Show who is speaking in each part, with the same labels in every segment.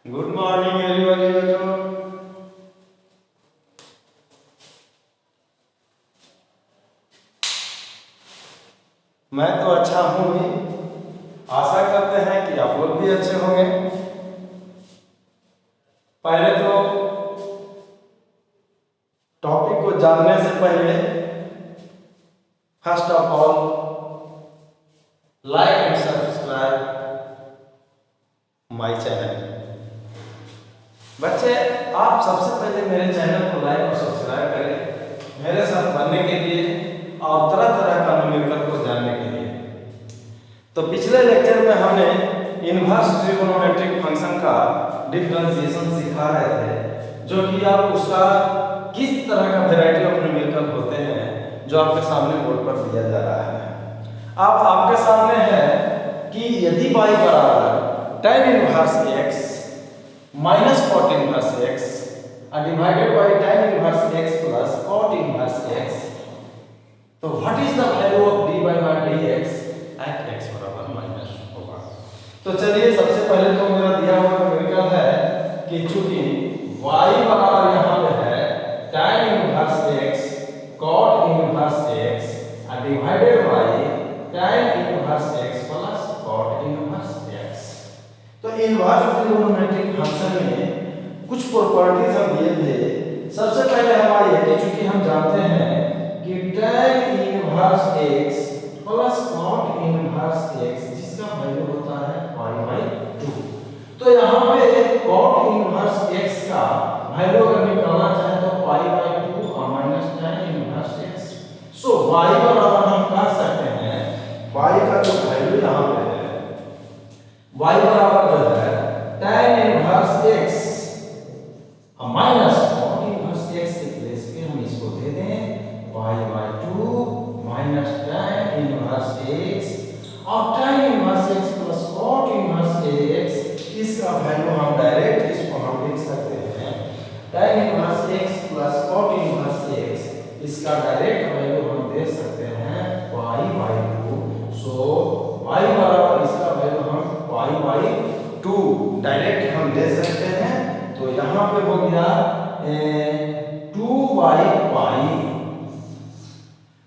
Speaker 1: Good morning everybody बच्चों। मैं तो अच्छा हूँ ही, आशा करते हैं कि आप लोग भी अच्छे होंगे। पहले तो टॉपिक को जानने से पहले first of all like and subscribe my channel. बच्चे, आप सबसे पहले मेरे चैनल को लाइक और सब्सक्राइब करें मेरे साथ बनने के लिए और तरह तरह का न्यूमेरिकल को जानने के लिए। तो पिछले लेक्चर में हमने इनवर्स ट्रिगोनोमेट्रिक फंक्शन का डिफरेंशिएशन सिखा रहे थे, जो कि आप उसका किस तरह का वैरायटी ऑफ न्यूमेरिकल होते हैं जो आपके सामने बोर्ड पर दिया जा रहा है। अब आपके सामने है कि यदि y बराबर tan inverse x minus cot inverse x divided by tan inverse x plus cot inverse x, तो what is the value of dy bye dx at x बराबर माइनस होगा। तो चलिए, सबसे पहले तो मेरा दिया हुआ न्यूमेरिकल है कि चूंकि y बराबर यहाँ पे है tan inverse x cot inverse x divided by tan inverse x plus cot inverse x। तो इनवर्स ट्रिगोनोमेट्रिक फंक्शन में कुछ प्रॉपर्टीज हम दिए थे। सबसे पहले हमारी है कि चूंकि हम जानते हैं कि tan inverse x plus cot inverse x जिसका वैल्यू होता है π/2, तो यहाँ पे cot इनवर्स x का वैल्यू अगर निकालना चाहे तो π/2 माइनस tan इनवर्स x। सो y बराबर हम कह सकते हैं y का जो वैल्यू यहाँ पे है, y बराबर जो है tan inverse x minus cot inverse x के प्लेस पे हम इसको दे दें π/2 माइनस tan इनवर्स x और tan inverse x plus cot inverse x, इसका वैल्यू हम डायरेक्ट इसको हम लिख सकते हैं tan inverse x plus cot inverse x, इसका डायरेक्ट वैल्यू हम दे सकते हैं π/2। सो y बराबर इसका वैल्यू हम π/2 डायरेक्ट हम दे सकते हैं। तो यहाँ पे हो गया 2/π।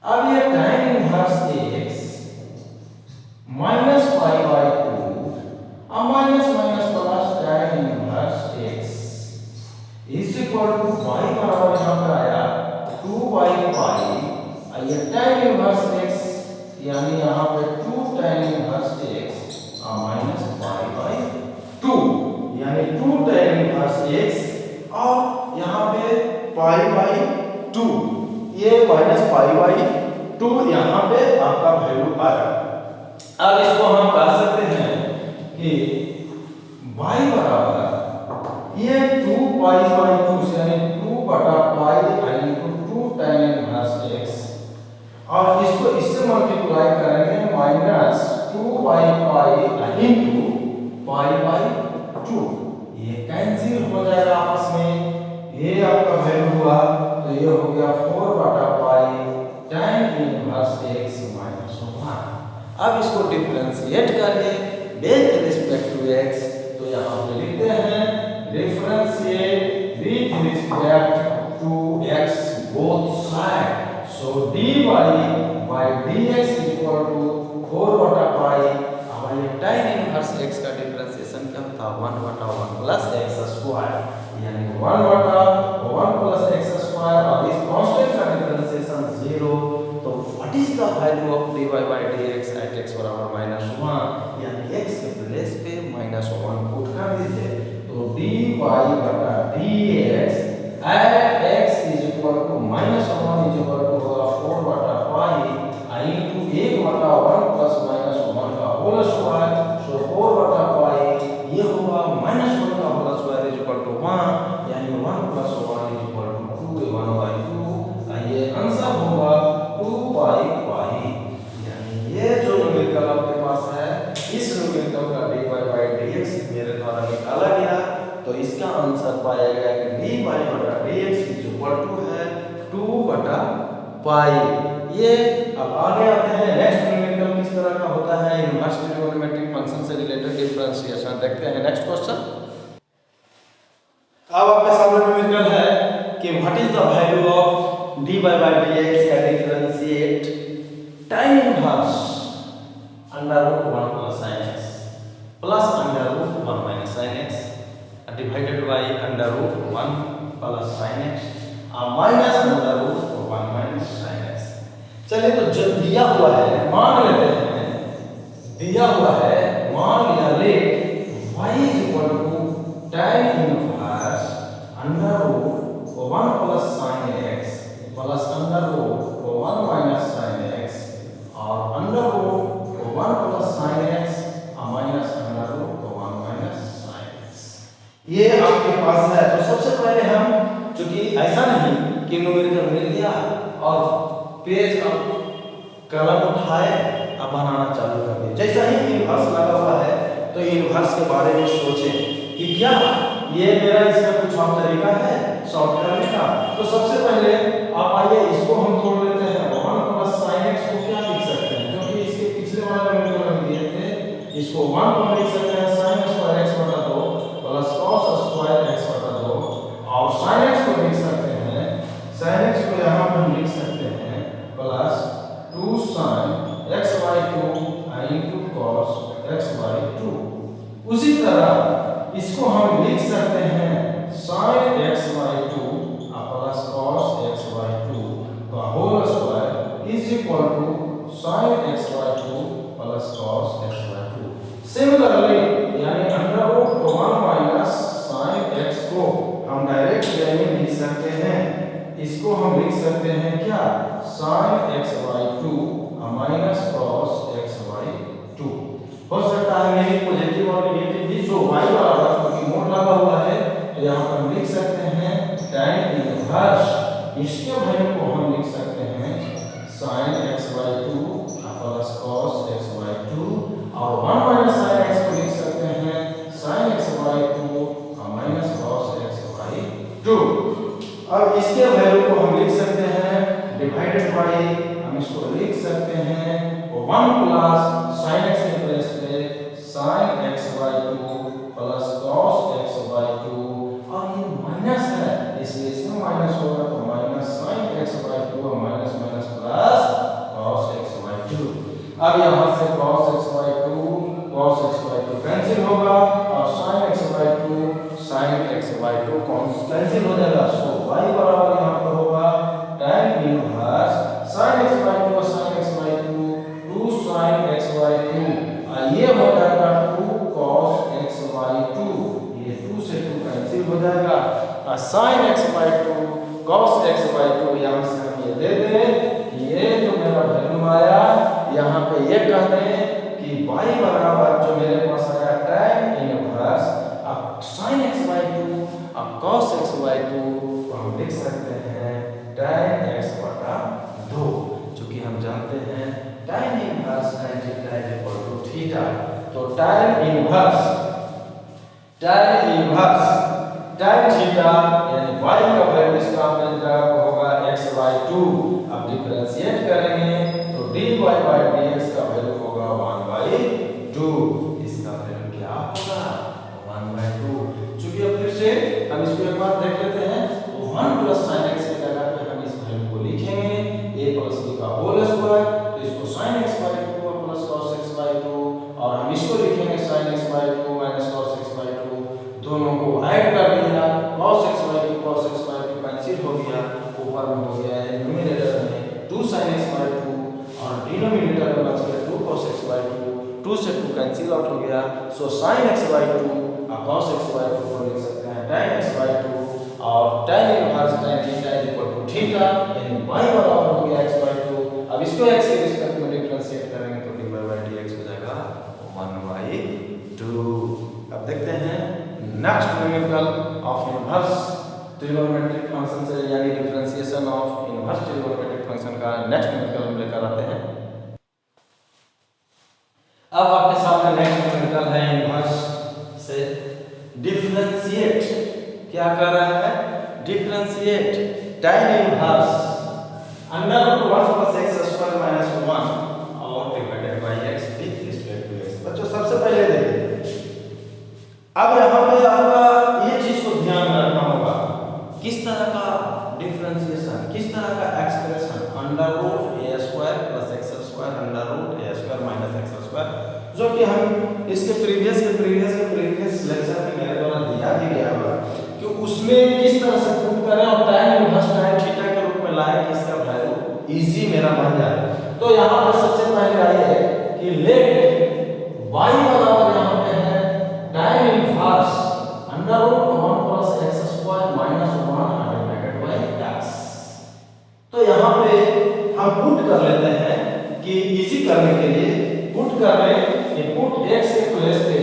Speaker 1: अब ये tan इनवर्स x माइनस π/2 और minus minus plus tan inverse x is equal to y बराबर यहाँ पे आया 2/π। ये tan इनवर्स x यानी यहाँ पे 2 tan इनवर्स x माइनस π/2 यानी 2 tan इनवर्स x और यहाँ पे π/2, ये माइनस π/2 यहाँ पे आपका वैल्यू आया। अब इसको हम कह सकते हैं कि y बराबर ये 2π/2 यानी 2/π इनटू 2 tan इनवर्स x और इसको इससे मल्टीप्लाई करेंगे माइनस 2/π इनटू π/2, ये कैंसिल हो जाएगा आपस में, ये आपका वैल्यू हुआ तो ये हो गया 4/π tan इनवर्स x माइनस 1। अब इसको डिफरेंशिएट करिए विद रिस्पेक्ट टू x, तो यहाँ पे लिखते हैं differentiate with respect to x both side. So dy by dx is equal to 4/π। हमारे tan इनवर्स x का डिफरेंशिएशन क्या था 1/1 प्लस x स्क्वायर, यानी 1/1 प्लस x स्क्वायर और इस कांस्टेंट का डिफरेंशिएशन 0। तो what is the value of dy by dx at x बराबर -1, यानी x के प्लेस पे -1 पुट कर दीजिए। तो dy dx at x is equal to -1 is equal to होगा 4/π इनटू 1/1 प्लस -1 का होल स्क्वायर। सो 4/π ये होगा -1 का whole square is equal to 1, यानी 1 प्लस 1 इज इक्वल टू 2, 1/2। ये आंसर होगा 2/π। यानी ये जो न्यूमेरिकल आपके पास है, इस न्यूमेरिकल का dy by dx मेरे द्वारा निकाला गया, तो इसका आंसर पाया गया कि dy बटा dx इज इक्वल टू है 2/π। ये अब आगे आते हैं नेक्स्ट न्यूमेरिकल किस तरह का होता है इनवर्स ट्रिगोनोमेट्रिक फंक्शन से रिलेटेड डिफरेंशिएशन देखते हैं। नेक्स्ट क्वेश्चन, अब आपके सामने न्यूमेरिकल है कि what is the value of dy by dx का differentiate tan inverse under root 1 plus sin x plus under root 1 minus sin x divided by under root 1 plus sin x minus under root 1 minus sin x। चलिए तो जो दिया हुआ है मान लेते हैं, दिया हुआ है मान लिया let y is equal to tan inverse under root 1 plus sin x plus under root 1 minus sin x और under root 1 plus sin x minus under root 1 minus sin x। ये आपके पास है। तो सबसे पहले हम, चूंकि ऐसा नहीं कि न्यूमेरिकल मिल गया और पेज का कलम उठाए अब बनाना चालू कर दिया, जैसा ही इनवर्स लगा हुआ है तो इनवर्स के बारे में सोचें कि क्या ये मेरा इसका कुछ और तरीका है सॉल्व करने का। तो सबसे पहले आप आइए इसको हम तोड़ लेते हैं। 1 प्लस sin x को क्या लिख सकते हैं, क्योंकि इसके पिछले वाले न्यूमेरिकल में दिए थे, इसको 1 को लिख सकते हैं sin स्क्वायर x बटा 2 प्लस cos स्क्वायर x बटा 2 और sin x को लिख सकते हैं, sin x को यहां पर लिख सकते हैं plus 2 sin x by 2 into cos x by 2। उसी तरह इसको हम लिख सकते हैं sin x by 2 plus cos x by 2 का whole square is equal to sin x by 2 plus cos x by 2। Similarly यानी under root 1 minus sin x को हम डायरेक्ट वे में लिख सकते हैं, इसको हम लिख सकते हैं क्या sin x by 2 minus cos x by 2। हो सकता है मेरी पॉजिटिव और नेगेटिव भी जो y बराबर क्योंकि मोड लगा हुआ है तो यहाँ पर हम लिख सकते हैं tan इनवर्स, इसके वैल्यू को हम लिख सकते हैं sin x by 2 plus cos x by 2 और 1 माइनस sin x को लिख सकते हैं sin x by 2 minus cos x by 2। अब इसके वैल्यू को हम लिख सकते हैं डिवाइडेड बाय, हम इसको लिख सकते हैं 1 प्लस sin x के प्लेस पे sin x by 2 plus cos x by 2 और ये माइनस है इसलिए इसमें माइनस होगा तो minus sin x by 2 minus minus plus cos x by 2। अब यहाँ से cos x by 2 कैंसिल होगा और sin x by 2 कैंसिल हो जाएगा। सो y बराबर यहाँ पर होगा tan inverse sin x by 2 sin x by 2 2 sin x by 2 ये हो जाएगा 2 cos x by 2, ये 2 से 2 कैंसिल हो जाएगा sin x by 2 cos x by 2। यहाँ से हम ये दे दें, ये जो मेरा वैल्यू आया यहाँ पे ये कह दें कि y बराबर जो मेरे पास आया tan इनवर्स अब sin x by 2 अब cos x by 2 को हम लिख सकते हैं tan x बटा 2, क्योंकि हम जानते हैं tan inverse tan theta is equal to theta. तो tan इनवर्स tan थीटा यानी y का वैल्यू इसका मिल जाएगा होगा x by 2। अब डिफरेंशिएट करेंगे तो dy by dx का वैल्यू होगा 1 by 2, इसका वैल्यू क्या होगा 1 by 2। चूंकि अब फिर से हम इसको एक बार देख लेते हैं तो 1 प्लस sin x की जगह पे हम इस वैल्यू को लिखेंगे a प्लस b का होल स्क्वायर, तो इसको sin x by 2 plus cos x by 2 और हम इसको लिखेंगे sin x by 2 minus cos x by 2, दोनों को ऐड कर दिया cos x by 2 कैंसिल हो गया, ऊपर में हो गया है न्यूमरेटर में 2 sin x by 2 और डिनोमिनेटर में बच गया 2 cos x by 2, 2 से 2 कैंसिल आउट हो गया। सो sin x by 2 और cos x by 2 को लिख सकते हैं tan x by 2 और tan inverse tan theta is equal to theta यानी y बराबर हो गया x by 2। अब इसको x के रिस्पेक्ट में डिफरेंशिएट करेंगे तो dy by dx हो जाएगा 1 by 2। अब देखते हैं next numerical of inverse trigonometric function से यानी differentiation of inverse trigonometric function का नेक्स्ट न्यूमेरिकल हम लेकर आते हैं। अब आपके सामने नेक्स्ट न्यूमेरिकल है इनवर्स से डिफरेंशिएट, क्या कर रहा है differentiate tan inverse under root 1 plus x square minus 1 और divided by x with respect to x। बच्चों सबसे पहले देखिए अब यहाँ पे आपका ये चीज को ध्यान रखना इसके प्रीवियस लेक्चर में मेरे द्वारा दिया भी गया होगा कि उसमें किस तरह से प्रूव करें और tan इनवर्स tan थीटा के रूप में लाए कि इसका वैल्यू इजी मेरा बन जाए। तो यहाँ पर सबसे पहले आई है कि लेट y बराबर यहाँ पे है tan inverse under root 1 plus x square minus 1 divided by x। तो यहाँ पे हम पुट कर लेते हैं कि इजी करने के लिए पुट कर लें कि पुट x के प्लेस पे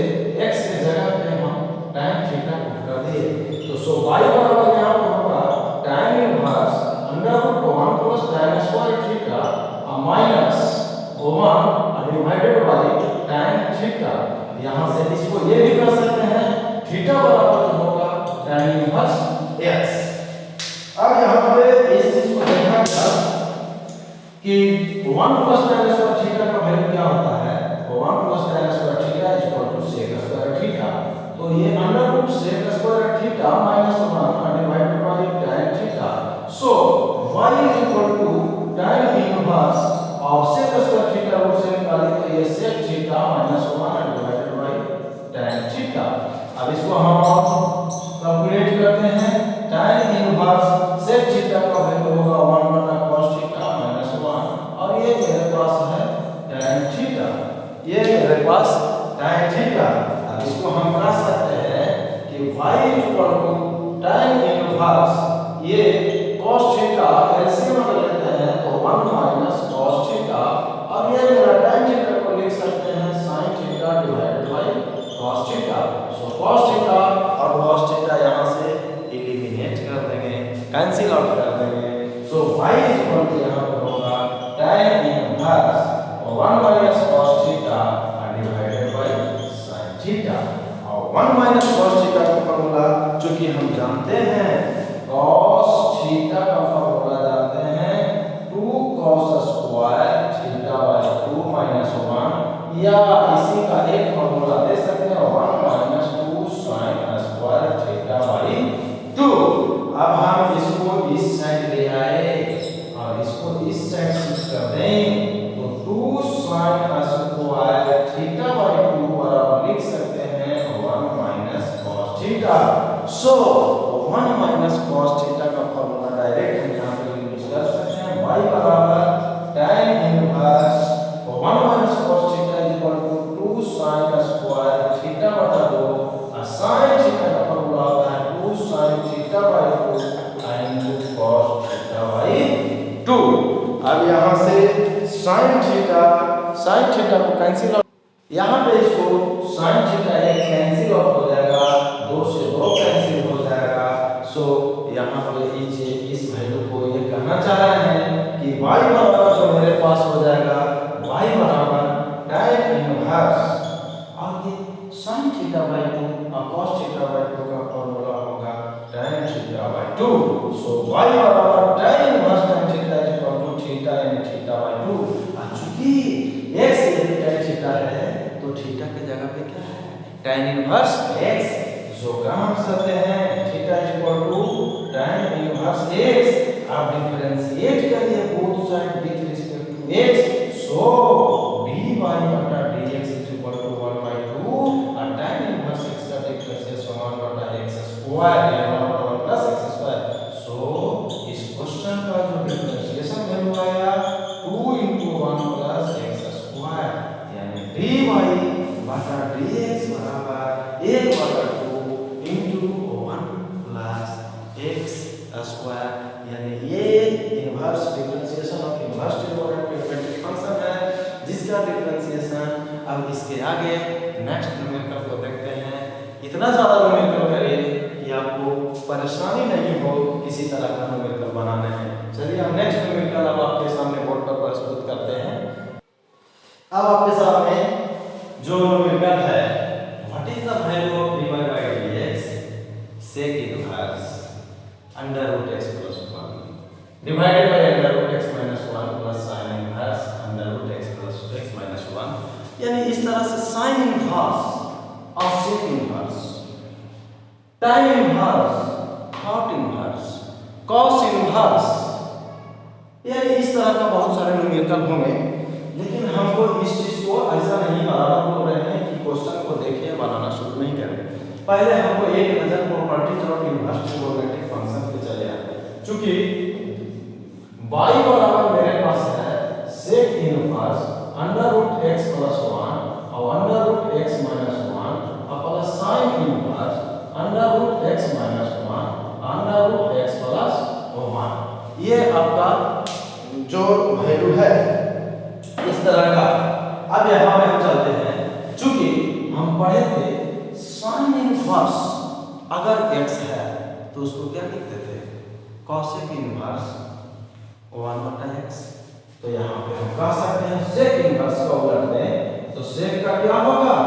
Speaker 1: x के जगह पे हम tan थीटा पुट कर दिए। तो सो y बराबर यहाँ पे होगा tan inverse under root 1 plus tan square theta minus 1 divided by tan theta. यहाँ से इसको ये भी कर सकते हैं थीटा बराबर होगा tan इनवर्स x। अब यहाँ पे इस चीज को देखा गया कि 1 प्लस tan स्क्वायर थीटा का वैल्यू क्या होता है, 1 plus tan square theta equal to sec square theta. तो ये under root sec square theta minus 1 divided by tan theta. So y is equal to tan inverse और sec square theta root से निकाले तो ये sec theta minus 1 divided by tan theta. अब इसको हम कैलकुलेट करते हैं tan इनवर्स sec थीटा का वैल्यू होगा 1 बटा cos थीटा माइनस 1 और ये मेरे पास है tan थीटा, ये मेरे पास tan थीटा। अब इसको हम कह सकते हैं कि y equal to tan inverse ये cos थीटा एलसीएम में लेते हैं तो 1 माइनस cos थीटा और ये मेरा tan थीटा को लिख सकते हैं sin theta divided by cos theta. So cos theta और cos थीटा यहां से एलिमिनेट कर देंगे, कैंसिल आउट कर देंगे। सो y इक्वल टू यहां पर होगा tan inverse 1 minus cos theta divided by sin theta. और 1 माइनस cos थीटा का फार्मूला जो कि हम जानते हैं cos थीटा का फार्मूला जानते हैं 2 cos square theta by 2 minus 1 या इसी का एक फार्मूला दे सकते हैं 1 minus 2 sin square theta by 2। अब हम इसको इस साइड ले आए और इसको इस साइड शिफ्ट कर दें तो 2 sin स्क्वायर थीटा बाय 2 बराबर लिख सकते हैं 1 माइनस cos थीटा। सो 1 माइनस cos थीटा का फार्मूला डायरेक्ट हम यहां पे यूज कर सकते हैं y बराबर tan inverse 1 minus cos theta equal to 2 sin square theta बटा 2 और sin थीटा का फार्मूला होता है 2 sin theta by 2 into cos theta by 2। अब यहां से sin थीटा को कैंसिल आउट, यहां पे इसको sin थीटा एक कैंसिल आउट हो जाएगा, 2 से 2 कैंसिल हो जाएगा। सो यहां पे इस वैल्यू को ये कहना चाह रहे हैं कि y बराबर जो मेरे पास हो जाएगा y बराबर tan इनवर्स और ये sin थीटा बाय 2 और cos थीटा बाय 2 का फार्मूला होगा tan theta by 2। So y बराबर tan inverse tan theta equal to theta इन थीटा बाय 2। चूंकि x यदि tan थीटा है तो थीटा के जगह पे क्या है tan इनवर्स x, जो काम सकते हैं theta equal to tan inverse x। आप डिफरेंशिएट करिए both side with respect to x। So dy बटा dx is equal to 1 by 2 और tan इनवर्स x का डिफरेंशिएशन 1 बटा x स्क्वायर या 1 बटा 1 प्लस x स्क्वायर। सो इस क्वेश्चन का जो डिफरेंशिएशन वैल्यू आया 2 into 1 प्लस x स्क्वायर यानी dy बटा dx बराबर 1 बटा 2 into 1 प्लस x स्क्वायर यानी ये inverse differentiation of inverse trigonometric function है जिसका डिफरेंशिएशन अब इसके आगे नेक्स्ट न्यूमेरिकल को देखते हैं। इतना ज्यादा न्यूमेरिकल करिए कि आपको परेशानी नहीं हो किसी तरह का न्यूमेरिकल बनाने में। चलिए हम नेक्स्ट न्यूमेरिकल अब आपके सामने बोर्ड पर प्रस्तुत करते हैं। अब आपके सामने जो न्यूमेरिकल है what is the value of dy by dx sec inverse under root x plus 1 divided by under root x minus 1 plus sin inverse under root x plus x minus 1। यानी इस तरह से sin इनवर्स और sec inverse tan inverse cot inverse cos inverse यानी इस तरह का बहुत सारे न्यूमेरिकल होंगे। लेकिन हमको इस चीज को ऐसा नहीं बराबर बोल रहे हैं कि क्वेश्चन को देखिए, बनाना शुरू नहीं करें। पहले हमको एक नजर properties of inverse trigonometric function पे चले आते हैं। चूंकि y बराबर मेरे पास है sec inverse under root x plus 1 और अंडर रूट x माइनस 1 और plus sin inverse under root x minus 1 under root x plus 1। ये आपका जो वैल्यू है इस तरह का। अब यहाँ पे हम चलते हैं, चूंकि हम पढ़े थे sin इनवर्स अगर x है तो उसको क्या लिखते थे, cosec इनवर्स 1/x। तो यहाँ पे हम कह सकते हैं sec इनवर्स का उलट दें तो sec का क्या होगा,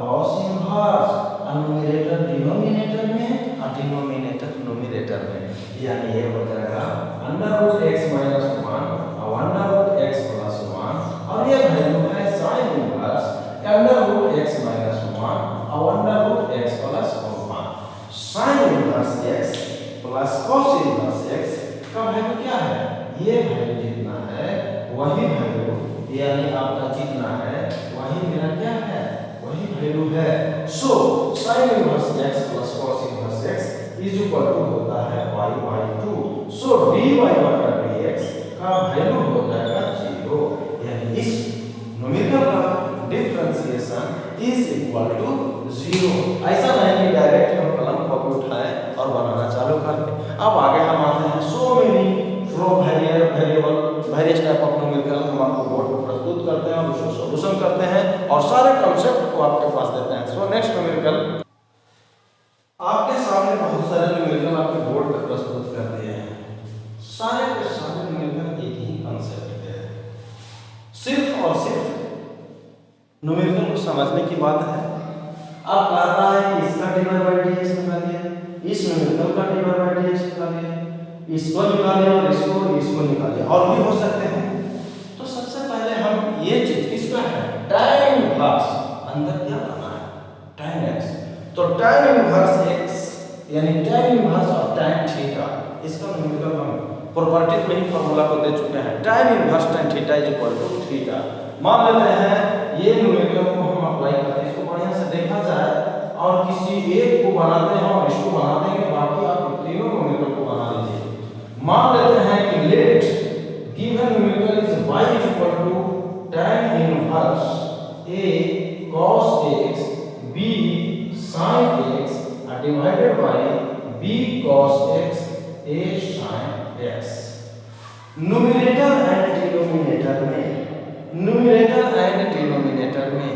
Speaker 1: cos इनवर्स, न्यूमरेटर डिनोमिनेटर में और डिनोमिनेटर न्यूमरेटर में, यानी ये हो जाएगा अंडर रूट x माइनस 1 और अंडर रूट x प्लस 1 और ये वैल्यू है sin inverse under root x minus 1 और under root x plus 1। sin inverse x plus cos inverse x का वैल्यू क्या है, ये वैल्यू जितना है वही वैल्यू, यानी आपका जितना है वही मेरा क्या है, वही वैल्यू है। So sin inverse x plus cos inverse x is equal to होता है y/2। सो dy/dx का वैल्यू हो जाएगा 0, यानी इस न्यूमेरिकल का डिफरेंशिएशन इज इक्वल टू 0। ऐसा नहीं कि डायरेक्ट हम कलम कॉपी उठाएं और बनाना चालू कर दें। अब आगे हम आते हैं so many from variable various type of numerical, हम आपको बोर्ड पर प्रस्तुत करते हैं और उसको सॉल्यूशन करते हैं और सारे कांसेप्ट को आपके पास देते हैं। सो नेक्स्ट न्यूमेरिकल आपके सामने बहुत सारे न्यूमेरिकल आपके बोर्ड पर प्रस्तुत कर दिए हैं। सारे के सारे न्यूमेरिकल एक ही कांसेप्ट पे है, सिर्फ और सिर्फ न्यूमेरिकल को समझने की बात है। अब कह रहा है कि इसका dy/dx निकालिए, इस न्यूमेरिकल का dy/dx निकालिए, इसको निकालिए और इसको निकालिए, और भी हो सकते हैं। तो सबसे पहले हम ये चीज किसका है, tan इनवर्स, अंदर क्या लाना है, tan x। तो tan इनवर्स x यानी tan इनवर्स और tan थीटा, इसका न्यूमेरिकल हम प्रॉपर्टीज में ही फार्मूला को दे चुके हैं। tan inverse tan theta is equal to theta. मान लेते हैं ये न्यूमेरिकल को हम अप्लाई करते हैं, इसको बढ़िया से देखा जाए और किसी एक को बनाते हैं और इसको बना देंगे, बाकी आप तीनों न्यूमेरिकल को बना लीजिए। मान लेते हैं कि let given numerical is y is equal to tan inverse a cos x b sin x divided by b cos x a sin x। Numerator and denominator में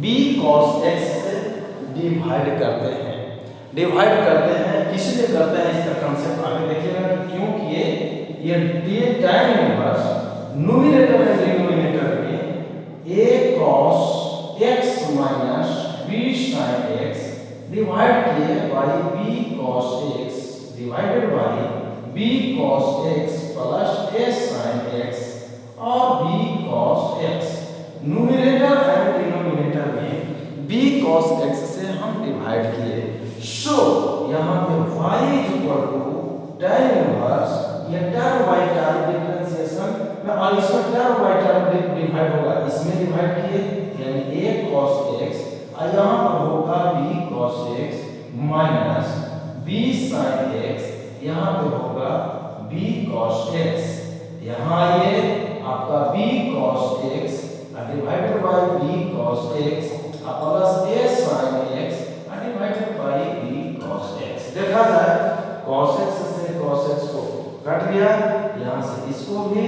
Speaker 1: b cos x से divide करते हैं। किससे करते हैं, इसका concept आगे देखिएगा कि क्यों किए। ये tan inverse numerator and denominator में a cos x minus b sin x divide किए by b cos x divided by b cos x plus a sin x और b cos x। Numerator and denominator में b cos x से हम divide किए। सो यहाँ पे y is equal to tan inverse, ये tan y term differentiation में और इसमें tan y टर्म डिवाइड होगा, इसमें डिवाइड किए यानी a cos x और यहाँ पर होगा b cos x minus b sin x, यहाँ पे होगा b cos x। यहाँ ये आपका b cos x divided by b cos x plus a sin x divided by b cos x। देखा जाए cos x से cos x को कट गया, यहाँ से इसको भी,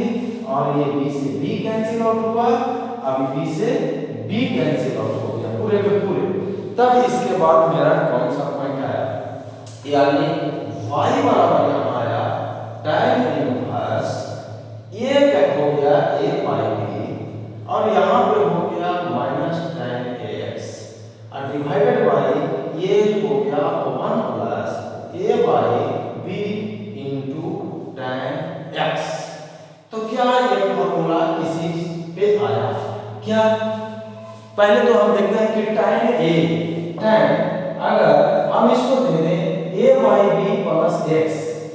Speaker 1: और ये b से b कैंसिल आउट हुआ, अब b से b कैंसिल आउट हो गया पूरे के पूरे। तब इसके बाद मेरा कौन सा पॉइंट आया, यानी y बराबर यहाँ आया tan इनवर्स ये हो गया a बाय b और यहाँ पे हो गया माइनस tan x और डिवाइडेड बाय ये हो गया 1 plus a by b into tan x। तो क्या ये फॉर्मूला इसी पे आया क्या? पहले तो हम देखते हैं कि tan अगर हम इसको दे दें a by b plus x,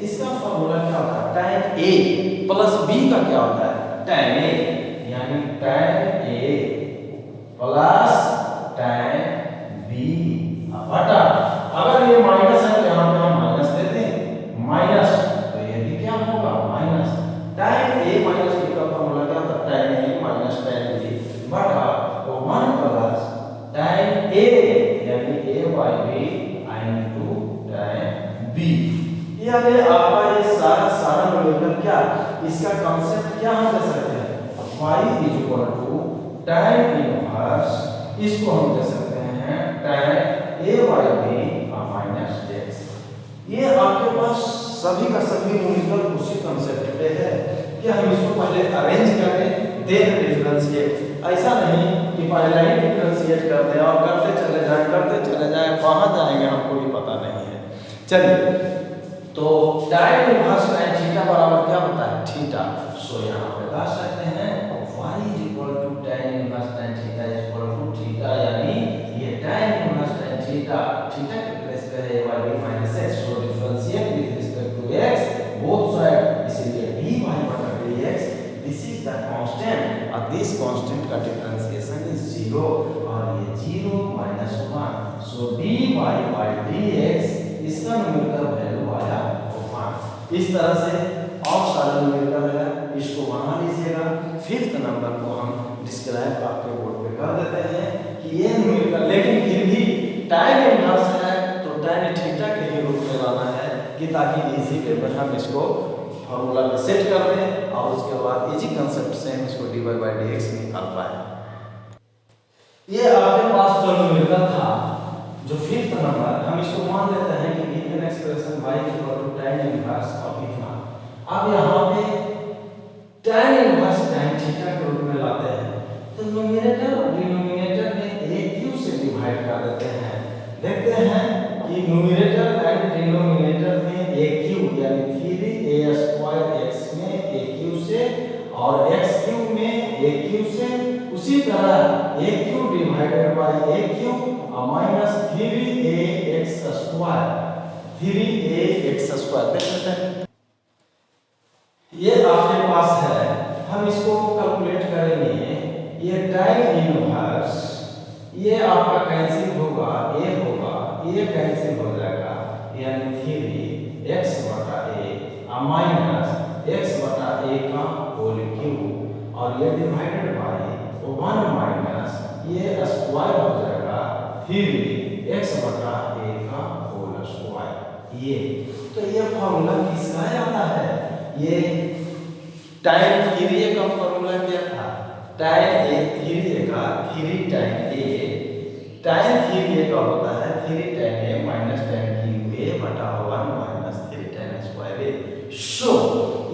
Speaker 1: इसका फॉर्मूला क्या होता है, tan a प्लस b का क्या होता है, tan a, यानी tan a प्लस tan बटा, अगर ये माइनस है तो यहाँ पे हम माइनस देते हैं, माइनस, तो ये भी क्या होगा minus tan a minus b का फॉर्मूला क्या था, tan a minus tan b बटा 1 प्लस tan a यानी a by b into tan b। यानी आपका ये सारा न्यूमेरिकल क्या, इसका कांसेप्ट क्या हम दे सकते हैं, y is equal to tan inverse, इसको हम दे सकते हैं tan a by b minus x। ये आपके पास सभी का सभी न्यूमेरिकल उसी कांसेप्ट पे है कि हम इसको पहले अरेंज करें देन डिफरेंशिएट। ऐसा नहीं कि पहले ही डिफरेंशिएट कर दें और करते चले जाएं, कहाँ जाएंगे हमको भी पता नहीं है। चलिए, तो tan इनवर्स tan थीटा बराबर क्या होता है, थीटा। सो यहाँ पे ला सकते हैं y is equal to tan inverse tan theta is equal to theta, यानी ये tan इनवर्स tan थीटा के प्लेस पे है y b minus x। So differentiate with respect to x both side, इसीलिए dy बटा dx this is the constant और this constant का differentiation is 0 और ये 0 minus 1। So dy bye dx इसका न्यूमेरिकल वैल्यू आया 1। इस तरह से और सारे न्यूमेरिकल है, इसको बना लीजिएगा। फिफ्थ नंबर को हम डिस्क्राइब आपके बोर्ड पे कर देते हैं कि ये न्यूमेरिकल, लेकिन फिर भी tan इनवर्स है तो tan थीटा के ही रूप में लाना है कि ताकि इजी वे में हम इसको फॉर्मूला में सेट कर दें और उसके बाद इजी कंसेप्ट से हम इसको dy by dx निकाल पाए। ये आपके पास जो न्यूमेरिकल था जो फिफ्थ नंबर, हम इसको मान लेते हैं कि given expression y equal to tan inverse of इतना। अब यहाँ पे tan इनवर्स tan थीटा के रूप में लाते हैं तो न्यूमरेटर और डिनोमिनेटर में एक क्यू से डिवाइड कर देते हैं। देखते हैं कि न्यूमरेटर एंड डिनोमिनेटर में एक क्यू यानी 3a स्क्वायर x में एक क्यू से और x क्यूब में एक क्यू से, उसी तरह एक क्यू डिवाइडेड बाय एक Q minus 3ax square, 3ax square देख लेते हैं। ये आपके पास है, हम इसको कैलकुलेट करेंगे। ये tan इनवर्स, ये आपका कैंसिल होगा, ये होगा, ये कैंसिल हो जाएगा, यानी 3x बटा a माइनस x बटा a का होल क्यूब और ये डिवाइडेड बाय 1 माइनस ये स्क्वायर हो जाएगा 3x बटा a का होल स्क्वायर। ये तो ये फॉर्मूला किसका आता है, ये tan 3a का फॉर्मूला क्या था, tan a 3a का 3 tan a, tan 3a का होता है 3 tan a minus tan cube a बटा 1 माइनस 3 tan स्क्वायर a। सो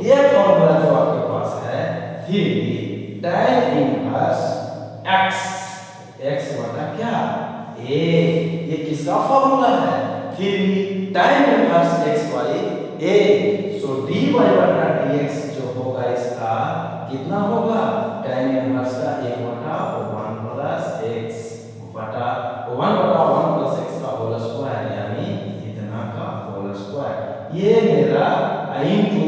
Speaker 1: ये फॉर्मूला जो आपके पास है 3 tan इनवर्स x बटा क्या a, ये किसका फॉर्मूला है, 3 tan inverse x by a। So dy बटा dx जो होगा इसका कितना होगा, tan इनवर्स का 1 बटा 1 प्लस x बटा 1 प्लस x का होल स्क्वायर, यानी इतना का होल स्क्वायर। ये मेरा इनटू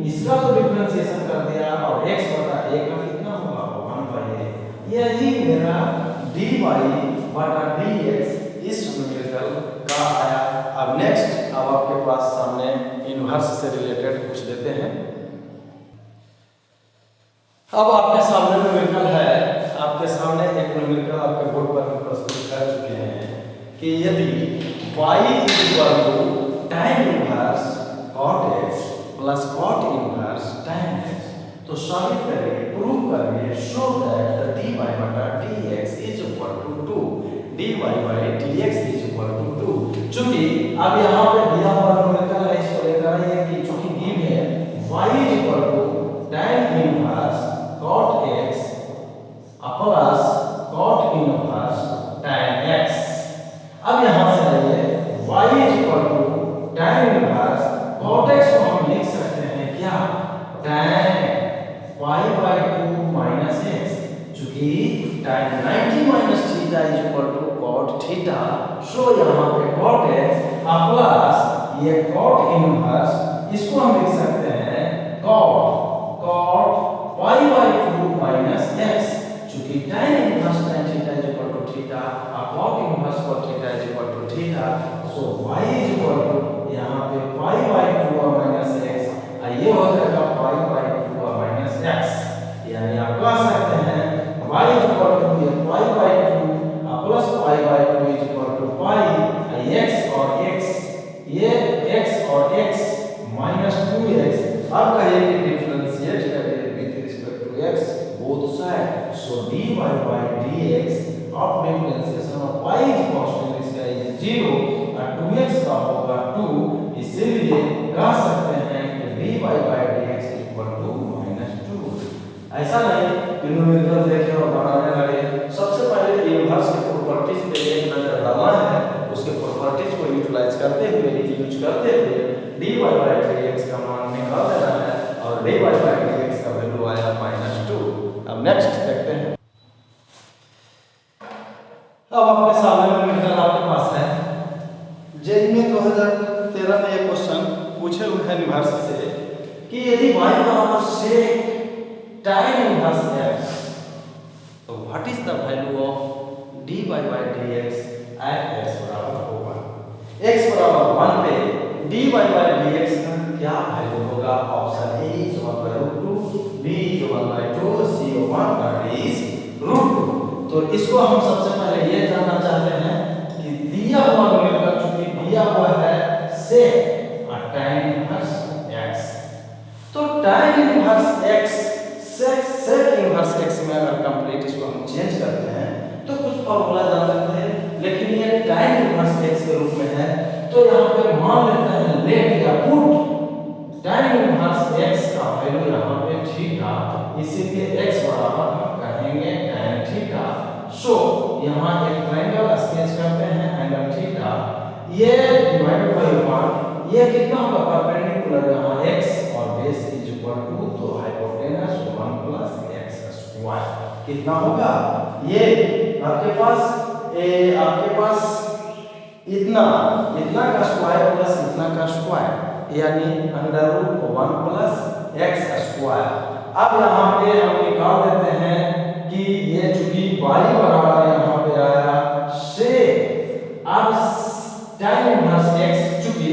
Speaker 1: इसका तो डिफरेंशिएशन कर दिया और x बटा a का कितना होगा 1 बाई a, यही मेरा dy बटा dx इस न्यूमेरिकल का आया। अब नेक्स्ट, अब आपके पास सामने इनवर्स से रिलेटेड कुछ देते हैं। अब आपके सामने न्यूमेरिकल है, आपके सामने एक न्यूमेरिकल आपके बोर्ड पर हम प्रस्तुत कर चुके हैं कि यदि y is equal to tan inverse cot x plus cot inverse tan x, तो साबित करिए, प्रूव करिए, शो दैट द dy बटा dx is equal to 2, dy bye dx is equal to 2। चूंकि अब यहाँ पे दिया हुआ न्यूमेरिकल है, इसको लेकर आइए कि चूंकि गिव है y is equal to tan inverse cot x plus cot inverse tan x। अब यहाँ से आइए y is equal to tan inverse cot x को हम लिख सकते हैं क्या, tan y by 2 minus x, चूंकि tan 90 माइनस theta is equal to cot theta. So यहाँ पे cot x प्लस ये cot इनवर्स, इसको हम लिख सकते हैं cot y by 2 minus x, चूंकि tan inverse tan theta is equal to theta और cot inverse cot theta is theta. So y is equal to यहाँ पे पाई बाई 2 और माइनस x, ये हो जाएगा पाई बाई 2 और माइनस x। यानी आप कह सकते हैं y इज इक्वल टू ये pi by 2 plus pi by 2 is equal to pi x और x, ये x और x माइनस 2x। अब कहिए कि डिफरेंशिएट करिए with respect to x both side. So dy by dx of differentiation of y is constant, इसका is 0 और 2x का होगा 2, इसीलिए कह सकते हैं कि dy by dx equal to -2। ऐसा नहीं कि न्यूमेरिकल देखें और बनाने लगे। सबसे पहले इनवर्स के प्रॉपर्टीज पे एक नजर डालना है, उसके प्रॉपर्टीज को यूटिलाइज करते हुए यूज करते हुए dy by dx का मान निकाल देना है और dy by dx का वैल्यू आया -2। अब नेक्स्ट देखते हैं। अब आपके सामने न्यूमेरिकल आपके पास है। जेईई में 2013 में ये क्वेश्चन पूछे हुए हैं इनवर्स से कि यदि y बराबर sec tan इनवर्स x, तो what is the value of dy by dx at x बराबर होगा। x बराबर 1 पे dy by dx का क्या वैल्यू होगा? Option A is 1/√2, B is 1/2, C 1 is √2। तो इसको हम सबसे पहले ये जानना चाहते हैं कि दिया हुआ न्यूमेरिकल चूंकि दिया हुआ है sec और tan इनवर्स x, तो tan inverse x sec inverse x में अगर कंप्लीट इसको हम चेंज करते हैं तो कुछ फॉर्मूला जान सकते हैं, लेकिन ये tan इनवर्स x के रूप में है। तो यहाँ पे मान लेते हैं लेट या पुट tan इनवर्स x का वैल्यू यहाँ पे थीटा, इसीलिए x बराबर हम कहेंगे tan थीटा। सो यहाँ एक ट्रायंगल स्केच करते हैं एंगल थीटा, ये डिवाइडेड बाय 1, ये कितना होगा? परपेंडिकुलर यहाँ x और बेस इज इक्वल टू, तो हाइपोटेनस 1 प्लस x स्क्वायर कितना होगा? ये आपके पास इतना का स्क्वायर प्लस इतना का स्क्वायर यानी √1 प्लस x स्क्वायर। अब यहाँ पे हम निकाल देते हैं कि ये चूंकि y बराबर यहाँ पे आया sec, अब tan इनवर्स x, चूंकि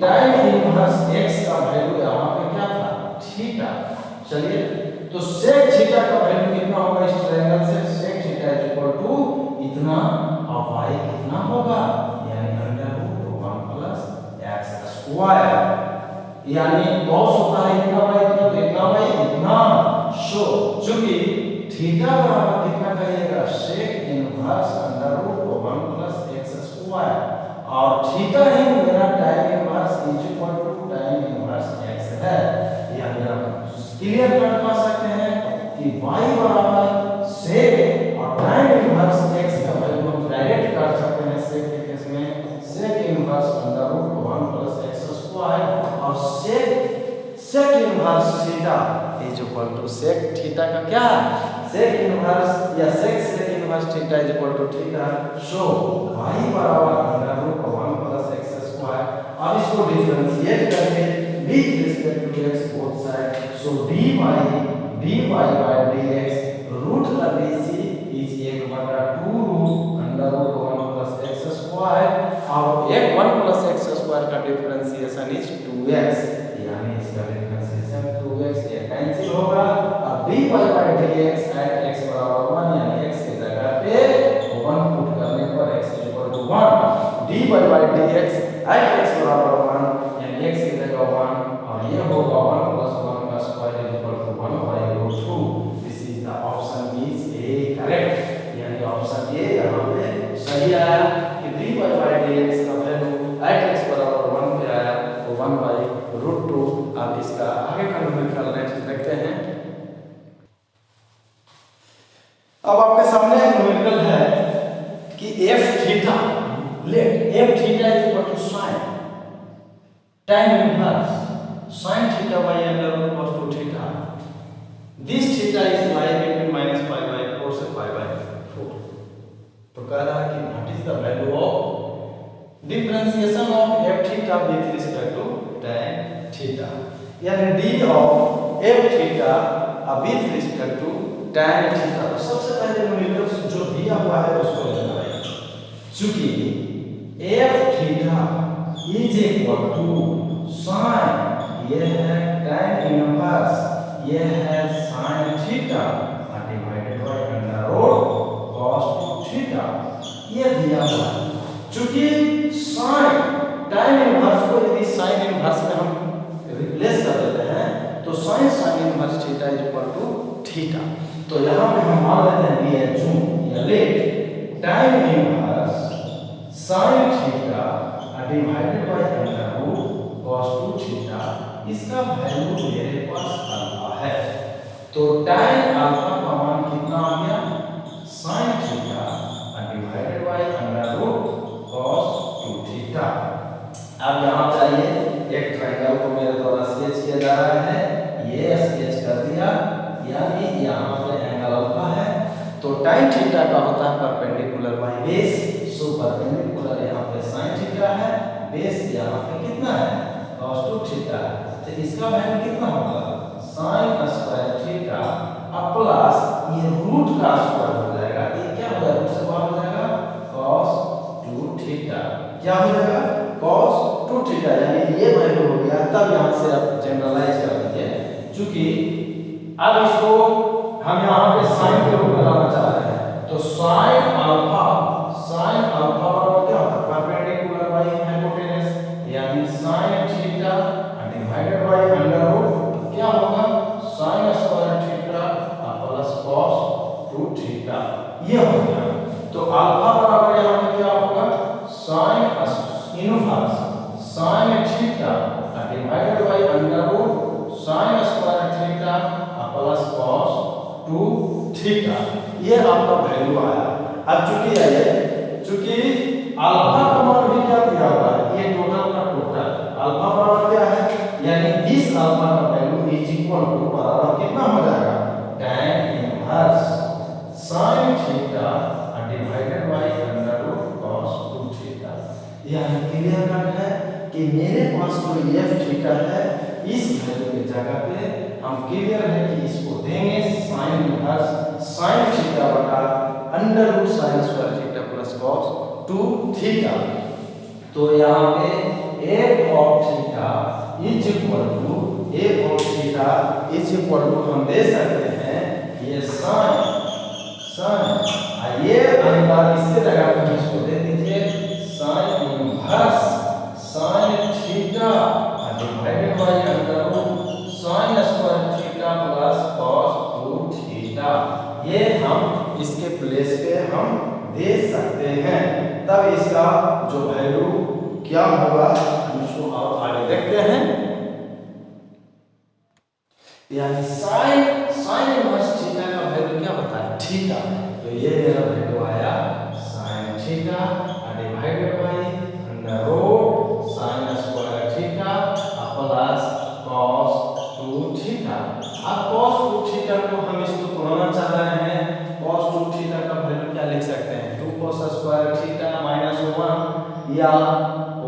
Speaker 1: tan इनवर्स x का वैल्यू यहाँ पे क्या था? थीटा। चलिए तो sec थीटा का वैल्यू कितना होगा इस ट्रायंगल से? sec theta is equal to इतना और y कितना होगा? यानी √1 प्लस x स्क्वायर, यानी cos होता है इतना y इतना, तो इतना y इतना। सो चूंकि थीटा बराबर कितना कहिएगा? sec inverse √1 plus x square और थीटा ही मेरा tan inverse is equal to tan inverse x है। यानी आप क्लियर कर सकते हैं कि y बराबर sec और tan इनवर्स x का वैल्यू हम डायरेक्ट कर सकते हैं sec के केस में sec inverse √1 plus x square और sec inverse theta is equal to sec theta का क्या? sec इनवर्स या sec inverse theta is equal to theta. So y बराबर √1 प्लस x स्क्वायर। अब इसको डिफरेंशिएट करके with respect to x both side. So dy by dx root का bc is 1/2 √1 plus x square और 1 plus x square का differentiation is 2x, यानी इसका differentiation 2x, ये कैंसिल होगा और dy by dx at x बराबर 1, यानी x की जगह पे 1 पुट करने पर x is equal to 1, dy by dx at x बराबर 1, यानी x की जगह 1 और ये होगा 1 प्लस 1 का square is equal to 1/√2। This is the option is a correct, यानी ऑप्शन ए यहाँ पे सही आया कि dy by dx का वैल्यू एट x बराबर 1 पे आया, तो 1/√2। अब इसका आगे का न्यूमेरिकल नेक्स्ट देखते हैं। अब आपके सामने एक न्यूमेरिकल है कि f theta, let f theta is equal to sin tan inverse sin theta by √cos 2 theta. This theta is lie between -π/4 से π/4। तो कह रहा है कि what is the value of differentiation of f theta with respect to tan theta, यानी d of f theta with respect to tan theta. तो सबसे पहले न्यूमेरिकल जो दिया हुआ है उसको लेना है, चूंकि f theta is equal to sine, ये है tan इनवर्स, ये है sine theta divided by under root cos 2 theta, ये दिया हुआ है। चूंकि साइन tan इनवर्स को यदि साइन इनवर्स में हम रिप्लेस कर देते हैं तो sine sine inverse theta is equal to theta. तो यहाँ पे हम मान लेते हैं ये जूम या let tan inverse sine theta divided by under root cos 2 theta, इसका वैल्यू मेरे पास अल्फा है। तो tan अल्फा का मान कितना आ गया, sin theta divided by under root cos 2 theta. अब यहाँ चाहिए एक ट्रायंगल को मेरे द्वारा स्केच किया जा रहा है, ये स्केच कर दिया, यानी यहाँ पे एंगल अल्फा है। तो tan थीटा का होता है perpendicular by base, so perpendicular यहाँ पे sin थीटा है, बेस यहाँ पे कितना है cos 2 थीटा। तो इसका वैल्यू कितना होगा sin स्क्वायर थीटा प्लस ये रूट का स्क्वायर हो जाएगा, ये क्या हो जाएगा, रूट से बाहर हो जाएगा cos 2 थीटा, क्या हो जाएगा cos 2 थीटा, यानी ये वैल्यू हो गया। तब यहाँ से आप जनरलाइज कर दीजिए, क्योंकि अब इसको हम यहाँ पे sin के रूप में लाना चाह रहे हैं, तो sin अल्फा बराबर क्या होता है परपेंडिकुलर बाय हाइपोटेनस, यानी sin theta divided by under root क्या होगा sin square theta plus cos 2 theta, ये हो गया। तो अल्फा बराबर यहाँ पे क्या होगा sin inverse sin theta divided by under root sin square theta plus cos 2 theta, ये आपका वैल्यू आया। अब चूंकि अल्फा का मान भी क्या दिया हुआ है, ये टोटल का टोटल अल्फा बराबर क्या है, यानी इस अल्फा का वैल्यू इज इक्वल टू बराबर कितना हो जाएगा tan inverse sin theta divided by under root cos 2 theta. यह क्लियर कट है कि मेरे पास जो f थीटा है इस वैल्यू की जगह पे हम क्लियर है कि इसको देंगे sin इनवर्स sin थीटा बटा under root sin square theta plus cos 2 theta. तो यहाँ पे f of theta is equal to हम दे सकते हैं ये sin ये अंदर इससे जगह पर इसको दे दीजिए sin inverse sin theta divided by under root sin square theta plus cos 2 theta, ये हम इसके प्लेस पे हम दे सकते हैं। तब इसका जो वैल्यू क्या होगा हम इसको और आगे देखते हैं, यानी sin इनवर्स थीटा का वैल्यू क्या होता है थीटा। तो ये मेरा वैल्यू आया sin theta divided by under root sin square theta plus cos 2 theta. अब cos 2 थीटा को हम इसको तोड़ना चाह रहे हैं, cos 2 थीटा का वैल्यू क्या लिख सकते हैं 2 cos स्क्वायर थीटा माइनस 1 या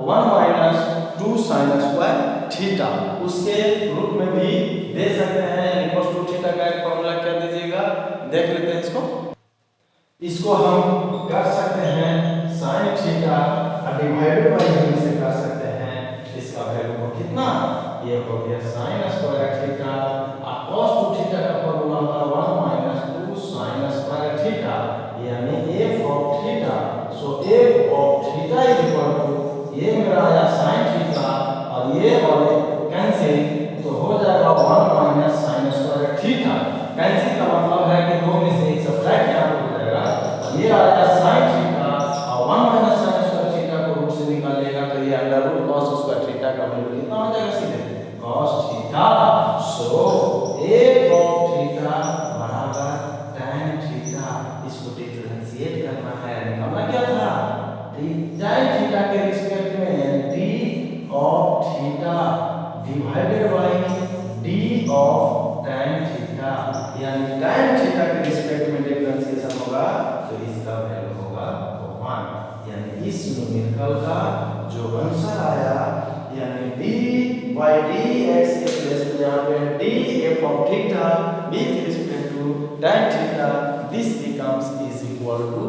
Speaker 1: 1 माइनस 2 sin स्क्वायर थीटा, उसके रूप में भी दे सकते हैं। यानी cos 2 थीटा का एक फॉर्मूला क्या दीजिएगा, देख लेते हैं इसको हम कर सकते हैं sin थीटा डिवाइडेड बाय हम इसे कर सकते हैं, इसका वैल्यू को कितना, ये हो गया sin square theta cos 2 theta का फॉर्मूला होता है 1 माइनस 2 sin स्क्वायर थीटा, यानी f of theta. So f of theta is equal to ये मेरा आया sin थीटा और ये वाले कैंसिल, तो हो जाएगा 1 minus sin square theta. Cancel का मतलब है कि दो में से एक सब्ट्रैक्ट यहां हो जाएगा, ये आया sin थीटा और 1 माइनस sin स्क्वायर थीटा को रूट से निकालिएगा तो ये under root cos square theta का वैल्यू कितना हो जाएगा सीधे cos theta. So f of theta बराबर tan थीटा, इसको डिफरेंशिएट करना है, निकालना क्या था tan थीटा के रिस्पेक्ट में d of theta divided by d of tan theta, यानी tan थीटा के रिस्पेक्ट में डिफरेंशिएशन होगा तो इसका वैल्यू होगा 1, यानी इस न्यूमेरिकल का जो आंसर आया यानी d by dx के प्लेस में यहाँ पे d f of theta with respect to tan theta, this becomes is equal to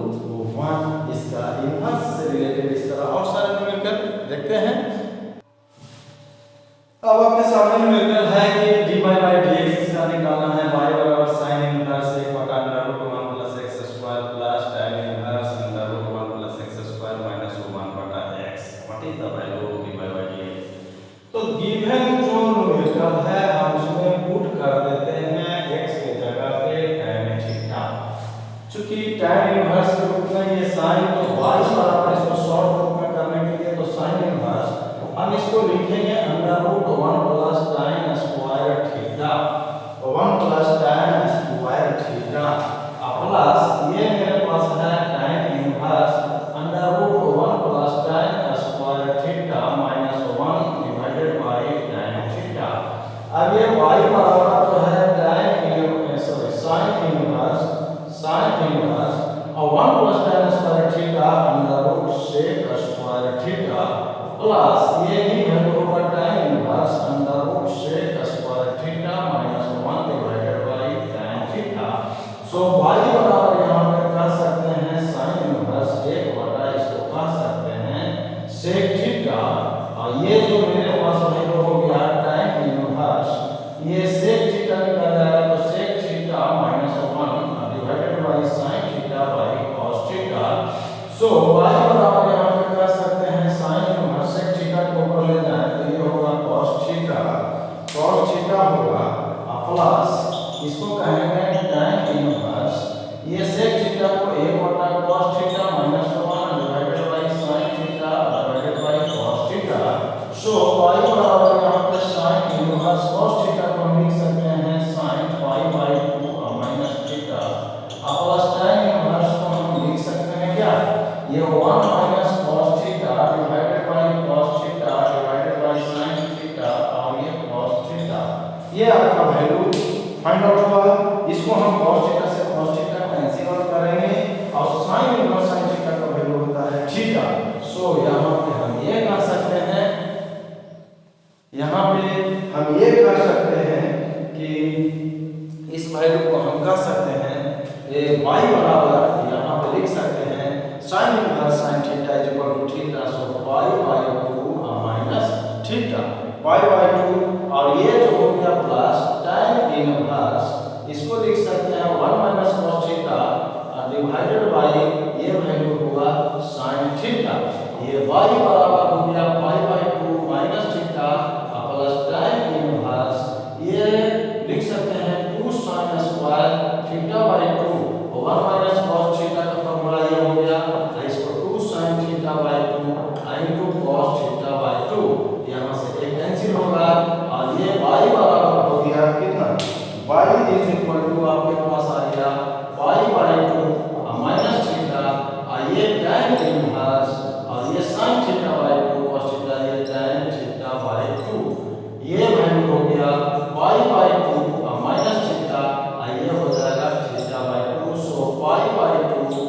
Speaker 1: 1। इसका इनवर्स से रिलेटेड इस तरह और देखते हैं। अब आपके सामने मेथड है कि dy by dx इसका निकालना है। y बराबर sin इनवर्स 1 बटा under root 1 plus x square plus tan inverse under root 1 plus x square minus 1 बटा x। What is the value of dy by dx? तो गिवन जो न्यूमेरिकल है हम उसमें पुट कर देते हैं x के जगह पे tan थीटा। चूंकि tan इनवर्स के रूप में ये sin, तो y बराबर इसको शॉर्ट रूप में करने के लिए तो sin इनवर्स हम इसको लिखेंगे under root 1 plus tan square theta, 1 plus tan square theta plus ये मेरे पास है tan inverse under root 1 plus tan square theta minus 1 divided by tan theta. अब ये y बराबर जो है sin इनवर्स और 1 plus tan square theta under root sec square theta plus ये ही वैल्यू होगा tan inverse under root sec square theta minus 1 divided by tan theta. So y बराबर यहां पे कह सकते हैं sin इनवर्स 1 बटा इसको कह सकते हैं sec थीटा, और ये जो मेरे पास वैल्यू हो गया tan इनवर्स, ये sec थीटा निकल जाएगा तो sec theta minus 1 divided by sin theta bye cos theta. So y बराबर यहां पे कह सकते हैं sin इनवर्स sec थीटा को ऊपर ले जाए तो ये होगा cos थीटा होगा प्लस इसको कहेंगे tan इनवर्स, ये sec थीटा को 1 बटा cos theta minus 1 divided by sin theta divided by cos theta. So y बराबर यहां पे sin इनवर्स cos थीटा को हम लिख सकते हैं sin pi by 2 minus theta plus tan inverse को हम लिख सकते हैं क्या, ये 1 minus cos theta divided by cos theta divided by sin theta और ये cos थीटा। ये आपका वैल्यू फाइंड आउट हुआ। इसको हम cos थीटा से cos थीटा कैंसिल आउट करेंगे और sin इनवर्स sin थीटा का वैल्यू होता है थीटा। सो यहां पे हम ये कह सकते हैं, यहां पे हम ये कह सकते हैं कि इस वैल्यू को हम कह सकते हैं ये y बराबर यहां पे लिख सकते हैं sin inverse sin theta is equal to theta. So pi by 2 minus theta pi by 2, और ये जो हो गया प्लस tan इनवर्स, इसको लिख सकते हैं 1 minus cos theta divided by ये वैल्यू होगा sin थीटा। ये y बराबर हो गया pi by 2 minus theta plus tan inverse, ये लिख सकते हैं 2 sin square theta by 2, 1 minus cos theta का फॉर्मूला ये हो गया, इसको 2 sin theta by 2 into cos theta by 2, यहां से एक कैंसिल होगा और ये y बराबर हो गया कितना, y इज इक्वल टू आपके पास आ गया pi बाय 2 माइनस थीटा, ये tan इनवर्स और ये sin theta by 2 cos theta, ये tan थीटा बाय 2, ये वैल्यू हो गया pi बाय 2 माइनस थीटा, ये हो जाएगा theta by 2। So pi by 2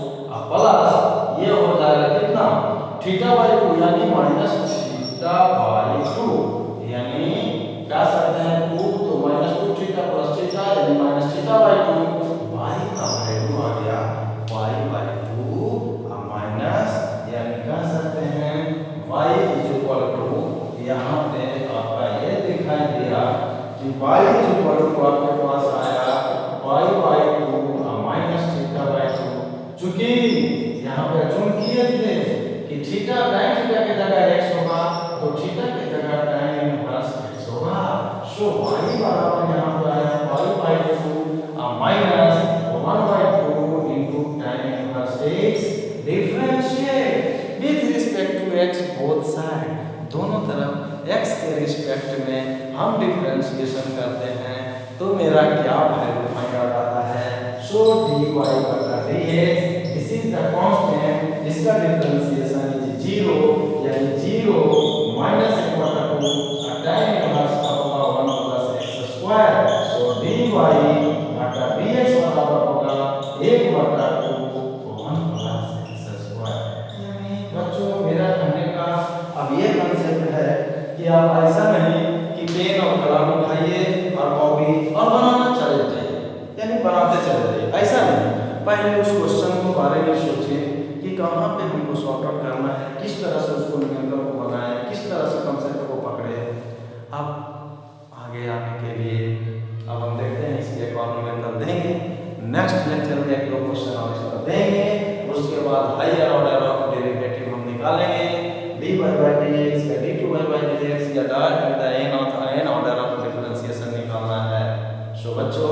Speaker 1: plus ये हो जाएगा कितना, थीटा बाय 2 यानी माइनस थीटा बाय 2, यानी क्या सकते हैं 2 तो माइनस 2 थीटा प्लस थीटा यानी माइनस थीटा बाय 2, y का वैल्यू आ गया pi बाय 2 माइनस, यानी कह सकते हैं y इज इक्वल टू, यहां पे आपका ये दिखाई दिया कि y इज इक्वल टू आपके पास आया pi by 2 minus theta by 2। चूंकि यहां पे अज्यूम किए थे कि थीटा tan थीटा की जगह x होगा तो थीटा की जगह tan इनवर्स x होगा। सो y बराबर यहां पे आया pi by 2 minus 1 by 2 into tan inverse x, differentiate with respect to x both side, दोनों तरफ x के रिस्पेक्ट में हम डिफरेंशिएशन करते हैं तो मेरा क्या वैल्यू फाइंड आउट आता है। सो dy बटा dx this is the constant, इसका डिफरेंशिएशन इज 0, यानी 0 माइनस 1 बटा 2 tan इनवर्स का होगा 1 प्लस x स्क्वायर। सो dy बटा dx बराबर होगा 1 बटा 2 1 प्लस x स्क्वायर। यानी बच्चों मेरा कहने का अब ये कांसेप्ट है कि आप ऐसा नहीं कि पेन और कलम उठाइए और कॉपी और बनाना चले जाइए, यानी बनाते चले जाइए, ऐसा नहीं। पहले उस क्वेश्चन के बारे में सोचें कि कहाँ पे हमको सॉर्ट आउट करना है, किस तरह से उसको न्यूमेरिकल को बनाए, किस तरह से कंसेप्ट को पकड़े। अब आगे आने के लिए अब हम देखते हैं इसके एक और न्यूमेरिकल देंगे, नेक्स्ट लेक्चर में एक दो क्वेश्चन और इस पर देंगे। उसके बाद हायर ऑर्डर ऑफ डेरिवेटिव हम निकालेंगे, dy by dx या d2y dx या n ऑर्डर ऑफ डिफरेंशिएशन निकालना है। सो बच्चों,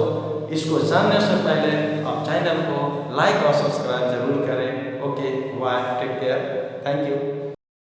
Speaker 1: इसको जानने से पहले आप चैनल को लाइक और सब्सक्राइब जरूर करें। Okay, bye, take care, thank you.